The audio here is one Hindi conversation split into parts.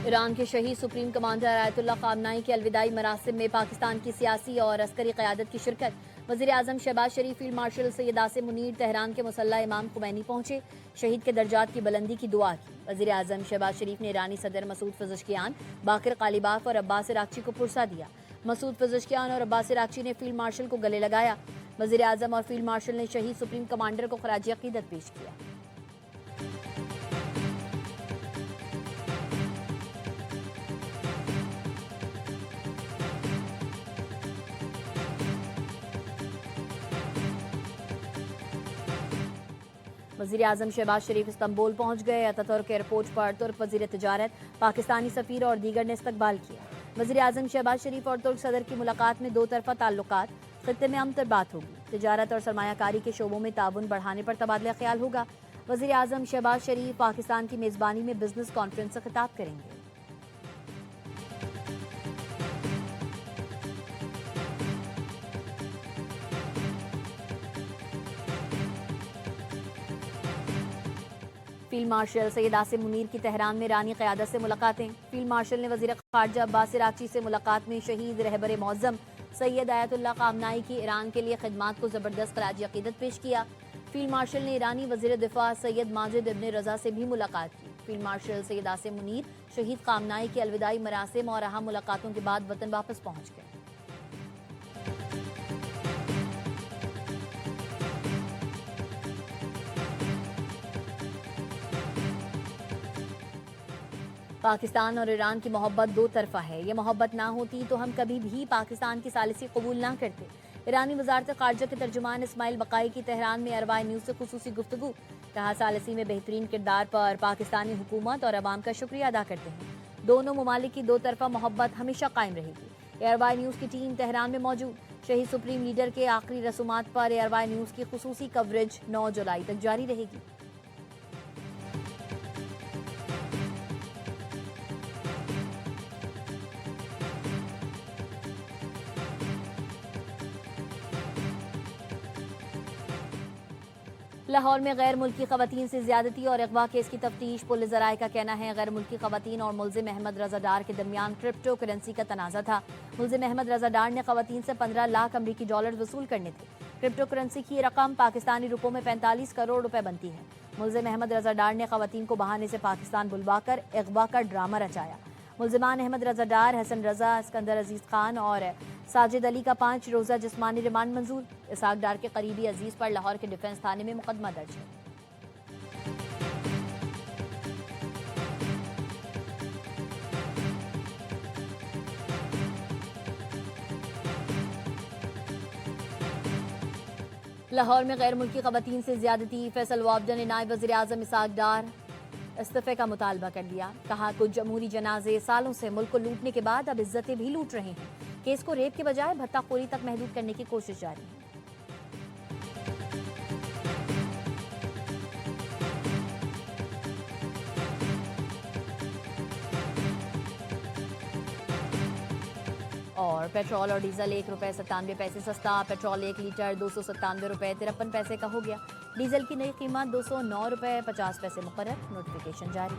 ईरान के शहीद सुप्रीम कमांडर आयतुल्लाह खामनाई के अलविदाई मरासिम में पाकिस्तान की सियासी और अस्करी क़यादत की शिरकत। वज़ीर आज़म Shahbaz Sharif, field marshal Syed Asim Munir Tehran के मुसल्ला इमाम खुमैनी पहुंचे, शहीद के दर्जात की बुलंदी की दुआ की। वज़ीर आज़म शहबाज शरीफ ने ईरानी सदर मसूद पेज़ेश्कियान, बाकिर कालिबाफ और अब्बास इराक़ची को पुरसा दिया। मसूद पेज़ेश्कियान और अब्बास इराक़ची ने फील्ड मार्शल को गले लगाया। वज़ीर आज़म और फील्ड मार्शल ने शहीद सुप्रीम कमांडर को ख़राज अक़ीदत पेश किया। वज़ीर आज़म शहबाज शरीफ इस्तांबुल पहुंच गए। अतातुर्क एयरपोर्ट पर तुर्क वज़ीर तिजारत, पाकिस्तानी सफ़ीर और दीगर ने इस्तकबाल किया। वज़ीर आज़म शहबाज शरीफ और तुर्क सदर की मुलाकात में दो तरफ़ा ताल्लुकात, ख़ित्ते में अमन बात होगी। तिजारत और सरमायाकारी के शोबों में ताउन बढ़ाने पर तबादला ख्याल होगा। वज़ीर आज़म शहबाज शरीफ पाकिस्तान की मेज़बानी में बिजनेस कॉन्फ्रेंस से खिताब करेंगे। फील्ड मार्शल सैयद आसिम मुनीर की तेहरान में ईरानी क़यादत से मुलाकातें। फील्ड मार्शल ने वज़ीर ख़ारजा अब्बास इराक़ची से मुलाकात में शहीद रहबर मौज़म सैयद आयतुल्लाह खामनाई की ईरान के लिए खिदमात को ज़बरदस्त ख़राज अक़ीदत पेश किया। फील्ड मार्शल ने ईरानी वज़ीर दिफ़ा सैयद माजिद इब्न रज़ा से भी मुलाकात की। फील्ड मार्शल सैयद आसिम मुनीर शहीद खामनाई के अलविदाई मरासिम और अहम मुलाकातों के बाद वतन वापस पहुँच गए। पाकिस्तान और ईरान की मोहब्बत दो तरफा है। ये मोहब्बत ना होती तो हम कभी भी पाकिस्तान की सालिसी कबूल ना करते। ईरानी वज़ारत ख़ारजा के तर्जुमान इस्माइल बक़ाई की तेहरान में अरवाई न्यूज़ से खुसूसी गुफ्तगू। कहा, सालिसी में बेहतरीन किरदार पर पाकिस्तानी हुकूमत और अवाम का शुक्रिया अदा करते हैं। दोनों ममालिक की दो तरफा मोहब्बत हमेशा कायम रहेगी। अरवाई न्यूज़ की टीम तेहरान में मौजूद। शहीद सुप्रीम लीडर के आखिरी रसूमात पर अरवाई न्यूज़ की खुसूसी कवरेज 9 जुलाई तक जारी रहेगी। लाहौर में गैर मुल्की ख़वातीन से ज़्यादती और अगवा केस की तफ्तीश। पुलिस ज़राए का कहना है गैर मुल्की ख़वातीन और मुल्ज़िम अहमद रज़ा डार के दरमियान क्रिप्टो करेंसी का तनाज़ा था। मुल्ज़िम अहमद रज़ा डार ने ख़वातीन से 15 लाख अमरीकी डॉलर वसूल करने थे। क्रिप्टो करेंसी की रकम पाकिस्तानी रुपयों में 45 करोड़ रुपए बनती है। मुल्ज़िम अहमद रज़ा डार ने ख़वातीन को बहाने से पाकिस्तान बुलवाकर अगवा का ड्रामा रचाया। मुल्ज़िमान अहमद रज़ा डार, हसन रज़ा, सिकंदर अजीज़ खान और साजिद अली का 5 रोज़ा जिस्मानी रिमांड मंजूर। इसाक डार के करीबी अजीज़ पर लाहौर के डिफेंस थाने में मुकदमा दर्ज है। लाहौर में गैर मुल्की ख़वातीन से ज़्यादती। फैसल वाबडा ने नायब वज़ीर आज़म इसाक डार इस्तीफ़े का मुतालबा कर दिया। कहा, कुछ जमहूरी जनाजे सालों से मुल्क को लूटने के बाद अब इज्जतें भी लूट रहे हैं। केस को रेप के बजाय भत्ताखोरी तक महदूद करने की कोशिश जारी है। और पेट्रोल और डीजल 1 रुपये 97 पैसे सस्ता। पेट्रोल 1 लीटर 297 रुपये 53 पैसे का हो गया। डीजल की नई कीमत 209 रुपये 50 पैसे मुकर्रर। नोटिफिकेशन जारी।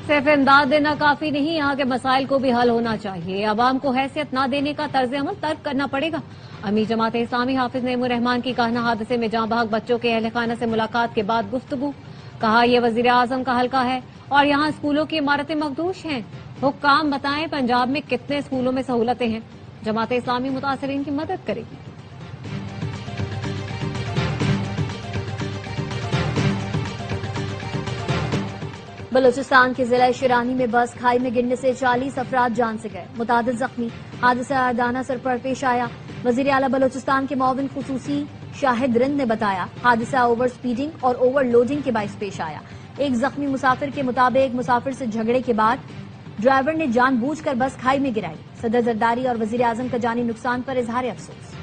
सिर्फ इमदाद देना काफी नहीं, यहाँ के मसाइल को भी हल होना चाहिए। अवाम को हैसियत ना देने का तर्ज अमल तर्क करना पड़ेगा। अमीर जमात इस्लामी हाफिज नईमुर रहमान की कहना, हादसे में जाँ बहक बच्चों के अहल खाना से मुलाकात के बाद गुफ्तगू। कहा, यह वजीर आजम का हल्का है और यहाँ स्कूलों की इमारतें मखदूश हैं। हुक्काम बताएं पंजाब में कितने स्कूलों में सहूलतें हैं। जमात इस्लामी मुतासरीन की मदद करेगी। बलूचिस्तान के जिला शिरानी में बस खाई में गिरने से 40 अफराद जान से गए, मुतादिद जख्मी। हादसा दाना सर पर पेश आया। वजीर आला बलूचिस्तान के मुआविन खुसूसी शाहिद रिंद ने बताया, हादसा ओवर स्पीडिंग और ओवरलोडिंग के बाइस पेश आया। एक जख्मी मुसाफिर के मुताबिक मुसाफिर से झगड़े के बाद ड्राइवर ने जानबूझकर बस खाई में गिराई। सदर जरदारी और वजीर आजम का जानी नुकसान पर इजहार अफसोस।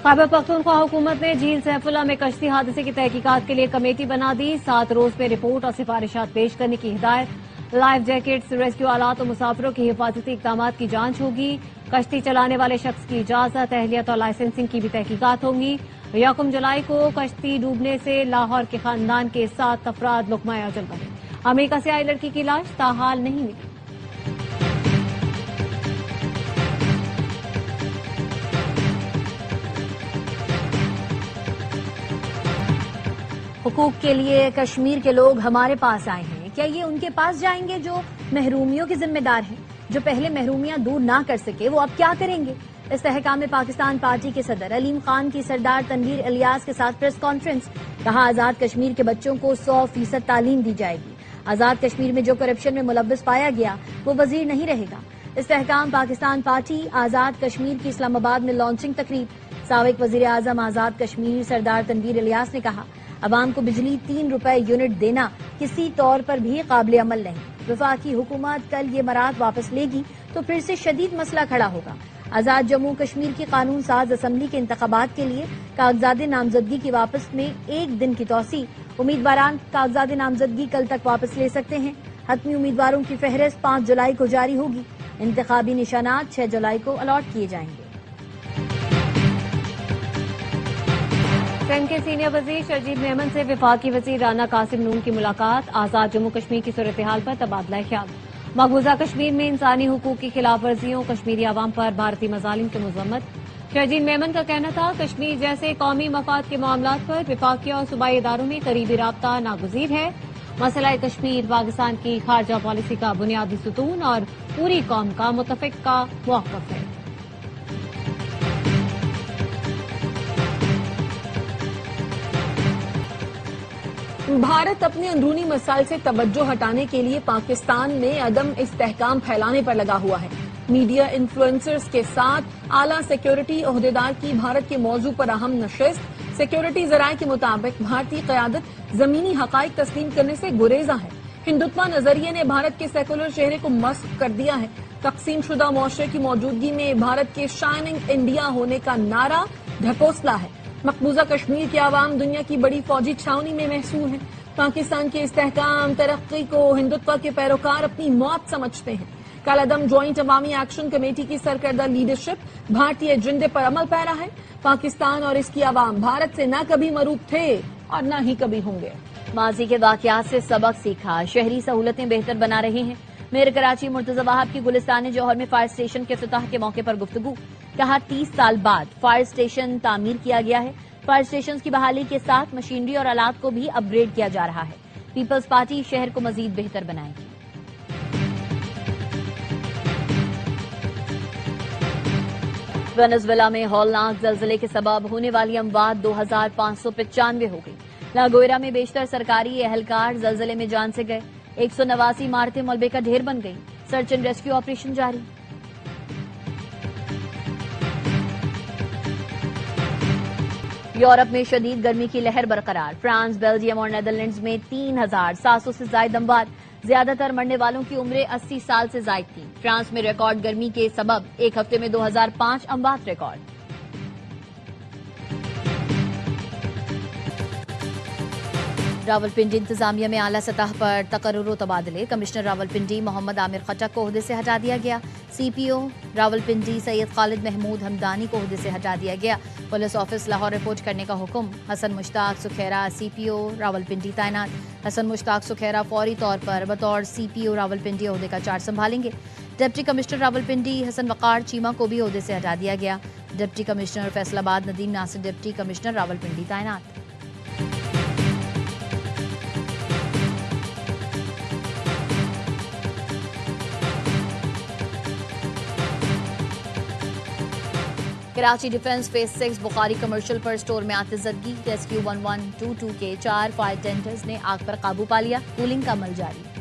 खैबर पख्तूनख्वा हुकूमत ने झील सैफुल्ला में कश्ती हादसे की तहकीकात के लिए कमेटी बना दी। 7 रोज में रिपोर्ट और सिफारिशात पेश करने की हिदायत। लाइफ जैकेट्स, रेस्क्यू आलात और मुसाफिरों की हिफाजती इकदाम की जांच होगी। कश्ती चलाने वाले शख्स की इजाजत, अहलियत और लाइसेंसिंग की भी तहकीकात होंगी। 1 जुलाई को कश्ती डूबने से लाहौर के खानदान के 7 अफराद लुकमा अजल बने। अमेरिका से आई लड़की की लाश ताहाल नहीं मिली। हुकूक के लिए कश्मीर के लोग हमारे पास आए हैं। क्या ये उनके पास जाएंगे जो महरूमियों के जिम्मेदार हैं? जो पहले महरूमियां दूर ना कर सके वो अब क्या करेंगे? इस्तेहकाम पाकिस्तान पार्टी के सदर अलीम खान की सरदार तनवीर इलियास के साथ प्रेस कॉन्फ्रेंस। कहा, आजाद कश्मीर के बच्चों को 100% तालीम दी जाएगी। आजाद कश्मीर में जो करप्शन में मुलव्वस पाया गया वो वजीर नहीं रहेगा। इस्तेहकाम पाकिस्तान पार्टी आजाद कश्मीर की इस्लामाबाद में लॉन्चिंग तकरीब। साबिक वजीर आजम आजाद कश्मीर सरदार तनवीर इलियास ने कहा, अवाम को बिजली 3 रुपए यूनिट देना किसी तौर पर भी काबिल अमल नहीं। वफाकी हुकूमत कल ये मराद वापस लेगी तो फिर से शदीद मसला खड़ा होगा। आजाद जम्मू कश्मीर की कानून साज असम्बली के इंतखाबात के लिए कागजात नामजदगी की वापस में 1 दिन की तौसी। उम्मीदवारान कागजात नामजदगी कल तक वापस ले सकते हैं। हतमी उम्मीदवारों की फहरिस्त 5 जुलाई को जारी होगी। इंतखाबी निशानात 6 जुलाई को अलॉट किए जाएंगे। सिंध के सीनियर वजीर शरजील मेमन से वफाकी वजीर राना कासिम नून की मुलाकात। आजाद जम्मू कश्मीर की सूरत हाल पर तबादला ख्याल। मकबूजा कश्मीर में इंसानी हुकूक की खिलाफ वर्जियों, कश्मीरी आवाम पर भारतीय मजालिम की मजम्मत। शरजील मेमन का कहना था, कश्मीर जैसे कौमी मफाद के मामला पर विफाकी और सूबाई इदारों में करीबी राब्ता नागुज़ीर है। मसला कश्मीर पाकिस्तान की खारजा पॉलिसी का बुनियादी सुतून और पूरी कौम का मुतफिक का मौक़िफ़ है। भारत अपने अंदरूनी मसाइल से तवज्जो हटाने के लिए पाकिस्तान में अदम इस्तेहकाम फैलाने पर लगा हुआ है। मीडिया इन्फ्लुएंसर्स के साथ आला सिक्योरिटी ओहदेदार की भारत के मौजू पर अहम नशिस्त। सिक्योरिटी जराये के मुताबिक भारतीय क़यादत जमीनी हकाइक तस्लीम करने से गुरेजा है। हिंदुत्व नजरिए ने भारत के सेकुलर चेहरे को मस्क कर दिया है। तकसीम शुदा मुआशरे की मौजूदगी में भारत के शाइनिंग इंडिया होने का नारा ढकोसला है। मकबूजा कश्मीर के आवाम दुनिया की बड़ी फौजी छावनी में महसूर है। पाकिस्तान के इस्तेहकाम तरक्की को हिंदुत्व के पैरोकार अपनी मौत समझते हैं। कल अदम ज्वाइंट अवामी एक्शन कमेटी की सरकर्दा लीडरशिप भारतीय एजेंडे पर अमल पैरा है। पाकिस्तान और इसकी आवाम भारत से न कभी मरूब थे और न ही कभी होंगे। माजी के वाकयात से सबक सीखा, शहरी सहूलतें बेहतर बना रहे हैं। मेयर कराची मुर्तजा वहाब की गुलिस्तान जौहर में फायर स्टेशन के इफ्तिताह के मौके पर गुफ्तगू। कहा, 30 साल बाद फायर स्टेशन तामीर किया गया है। फायर स्टेशन की बहाली के साथ मशीनरी और आलात को भी अपग्रेड किया जा रहा है। पीपल्स पार्टी शहर को मजीद बेहतर बनाएगी। वेनेजुएला में हौलनाक जलजले के सबब होने वाली अमवात 2595 हो गई। लागोयरा में बेशतर सरकारी एहलकार जलजले में जान से गए। 189 इमारतें मलबे का ढेर बन गई। सर्च एंड रेस्क्यू ऑपरेशन जारी। यूरोप में शदीद गर्मी की लहर बरकरार। फ्रांस, बेल्जियम और नेदरलैंड्स में 3700 से ज्यादा अमवात। ज्यादातर मरने वालों की उम्रें 80 साल से ज्यादा थी। फ्रांस में रिकॉर्ड गर्मी के सबब एक हफ्ते में 2005 अमवात रिकॉर्ड। रावलपिंडी इंतजामिया में आला सतह पर तकर्रुर तबादले। कमिश्नर रावलपिंडी मोहम्मद आमिर खटक को ओहदे से हटा दिया गया। सीपीओ रावलपिंडी सैयद खालिद महमूद हमदानी को ओहदे से हटा दिया गया। पुलिस ऑफिस लाहौर रिपोर्ट करने का हुक्म। हसन मुश्ताक सुखैरा सीपीओ रावलपिंडी तैनात। हसन मुश्ताक सुखैरा फौरी तौर पर बतौर सीपीओ रावलपिंडी ओहदे का चार्ज संभालेंगे। डिप्टी कमिश्नर रावलपिंडी हसन वकार चीमा को भी ओहदे से हटा दिया गया। Deputy commissioner Faisalabad Nadeem Nasir deputy commissioner Rawalpindi तैनात। Karachi defence phase 6 Bukhari commercial पर स्टोर में आतिशज़दगी। रेस्क्यू 1122 के 4 फायर टेंडर्स ने आग पर काबू पा लिया। कूलिंग का अमल जारी।